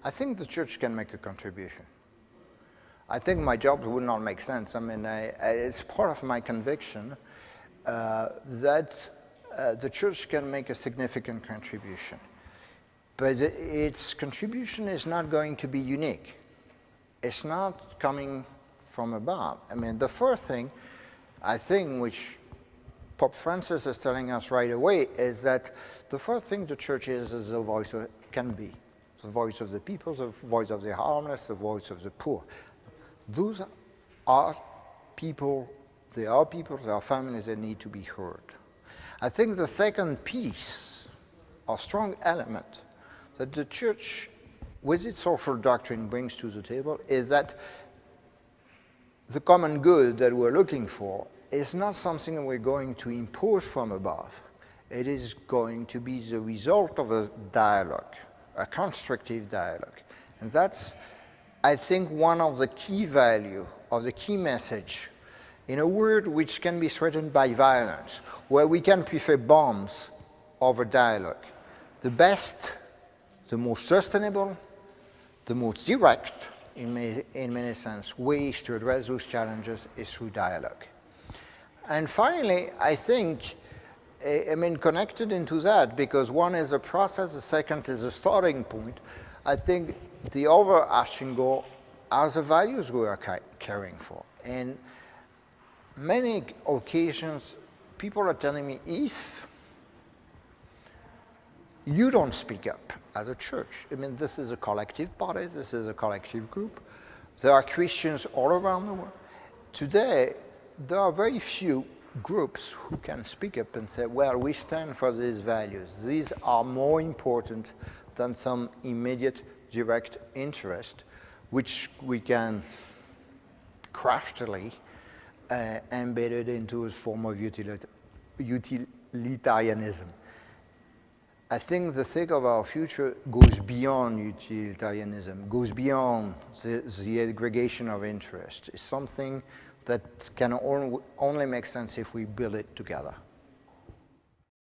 I think the church can make a contribution. I think my job would not make sense. I mean, it's part of my conviction that the church can make a significant contribution. But its contribution is not going to be unique. It's not coming from above. I mean, the first thing, I think, which Pope Francis is telling us right away, is that the first thing the church is the voice of, can be. The voice of the people, the voice of the harmless, the voice of the poor. Those are people, they are families that need to be heard. I think the second piece, or strong element, that the church, with its social doctrine, brings to the table is that the common good that we're looking for is not something that we're going to impose from above. It is going to be the result of a dialogue, a constructive dialogue. And that's, I think, one of the key value, or the key message, in a world which can be threatened by violence, where we can prefer bombs over dialogue. The best, the most sustainable, the most direct, in many sense, ways to address those challenges is through dialogue. And finally, I think, I mean, connected into that, because one is a process, the second is a starting point, I think the overarching goal are the values we are caring for. And many occasions, people are telling me, if you don't speak up as a church, I mean, this is a collective body, this is a collective group. There are Christians all around the world. Today, there are very few groups who can speak up and say, well, we stand for these values. These are more important than some immediate direct interest, which we can craftily embed it into a form of utilitarianism. I think the thing of our future goes beyond utilitarianism, goes beyond the aggregation of interest. It's something that can only make sense if we build it together.